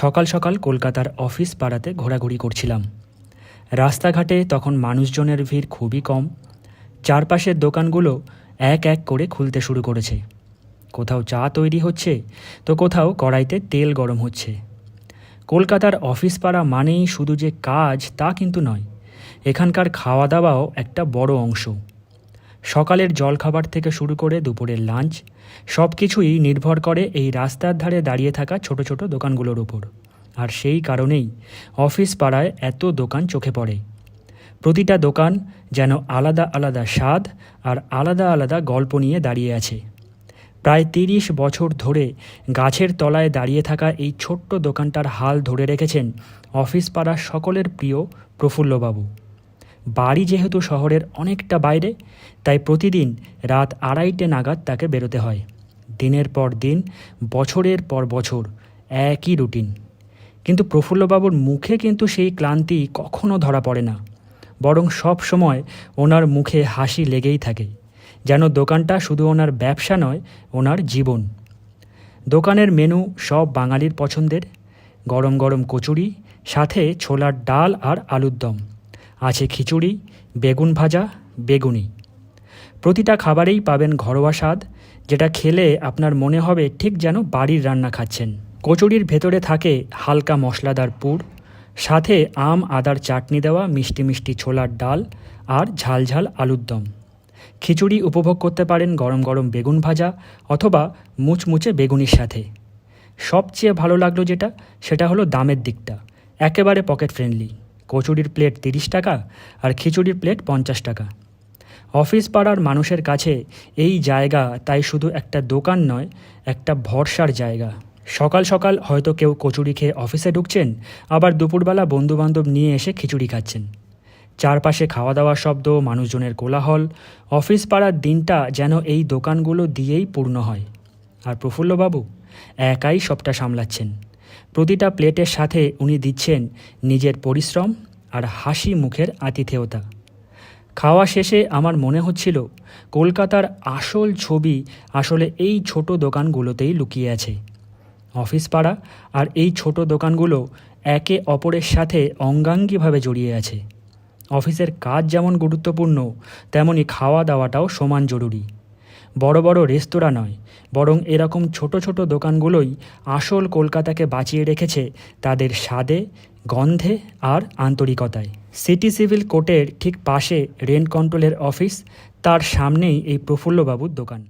সকাল সকাল কলকাতার অফিস পাড়াতে ঘোরাঘুরি করছিলাম। রাস্তাঘাটে তখন মানুষজনের ভিড় খুবই কম। চারপাশের দোকানগুলো এক এক করে খুলতে শুরু করেছে। কোথাও চা তৈরি হচ্ছে, তো কোথাও কড়াইতে তেল গরম হচ্ছে। কলকাতার অফিস পাড়া মানেই শুধু যে কাজ তা কিন্তু নয়, এখানকার খাওয়া দাওয়াও একটা বড় অংশ। সকালের জলখাবার থেকে শুরু করে দুপুরের লাঞ্চ, সব কিছুই নির্ভর করে এই রাস্তার ধারে দাঁড়িয়ে থাকা ছোট ছোট দোকানগুলোর উপর। আর সেই কারণেই অফিস পাড়ায় এত দোকান চোখে পড়ে। প্রতিটা দোকান যেন আলাদা আলাদা স্বাদ আর আলাদা আলাদা গল্প নিয়ে দাঁড়িয়ে আছে। প্রায় ৩০ বছর ধরে গাছের তলায় দাঁড়িয়ে থাকা এই ছোট্ট দোকানটার হাল ধরে রেখেছেন অফিস পাড়ার সকলের প্রিয় প্রফুল্লবাবু। বাড়ি যেহেতু শহরের অনেকটা বাইরে, তাই প্রতিদিন রাত ২:৩০ নাগাদ তাকে বেরোতে হয়। দিনের পর দিন, বছরের পর বছর একই রুটিন। কিন্তু প্রফুল্লবাবুর মুখে কিন্তু সেই ক্লান্তি কখনো ধরা পড়ে না, বরং সব সময় ওনার মুখে হাসি লেগেই থাকে, যেন দোকানটা শুধু ওনার ব্যবসা নয়, ওনার জীবন। দোকানের মেনু সব বাঙালির পছন্দের। গরম গরম কচুরি, সাথে ছোলার ডাল আর আলুর দম, আছে খিচুড়ি, বেগুন ভাজা, বেগুনি। প্রতিটা খাবারেই পাবেন ঘরোয়া স্বাদ, যেটা খেলে আপনার মনে হবে ঠিক যেন বাড়ির রান্না খাচ্ছেন। কচুরির ভেতরে থাকে হালকা মশলাদার পুর, সাথে আম আদার চাটনি দেওয়া মিষ্টি মিষ্টি ছোলার ডাল আর ঝাল ঝাল আলুর দম। খিচুড়ি উপভোগ করতে পারেন গরম গরম বেগুন ভাজা অথবা মুচমুচে বেগুনির সাথে। সবচেয়ে ভালো লাগলো সেটা হলো দামের দিকটা। একেবারে পকেট ফ্রেন্ডলি। কচুরির প্লেট ৩০ টাকা আর খিচুড়ির প্লেট ৫০ টাকা। অফিস পাড়ার মানুষের কাছে এই জায়গা তাই শুধু একটা দোকান নয়, একটা ভরসার জায়গা। সকাল সকাল হয়তো কেউ কচুরি খেয়ে অফিসে ঢুকছেন, আবার দুপুরবেলা বন্ধুবান্ধব নিয়ে এসে খিচুড়ি খাচ্ছেন। চারপাশে খাওয়া দাওয়ার শব্দ, মানুষজনের কোলাহল। অফিস পাড়ার দিনটা যেন এই দোকানগুলো দিয়েই পূর্ণ হয়। আর প্রফুল্লবাবু একাই সবটা সামলাচ্ছেন। প্রতিটা প্লেটের সাথে উনি দিচ্ছেন নিজের পরিশ্রম আর হাসি মুখের আতিথেয়তা। খাওয়া শেষে আমার মনে হচ্ছিল কলকাতার আসল ছবি আসলে এই ছোট দোকানগুলোতেই লুকিয়ে আছে। অফিস পাড়া আর এই ছোট দোকানগুলো একে অপরের সাথে অঙ্গাঙ্গিভাবে জড়িয়ে আছে। অফিসের কাজ যেমন গুরুত্বপূর্ণ, তেমনি খাওয়া দাওয়াটাও সমান জরুরি। বড় বড় রেস্তোরাঁ নয়, বরং এরকম ছোট ছোট দোকানগুলোই আসল কলকাতাকে বাঁচিয়ে রেখেছে তাদের স্বাদে, গন্ধে আর আন্তরিকতায়। সিটি সিভিল কোর্টের ঠিক পাশে রেন্ট কন্ট্রোলের অফিস, তার সামনেই এই প্রফুল্লবাবুর দোকান।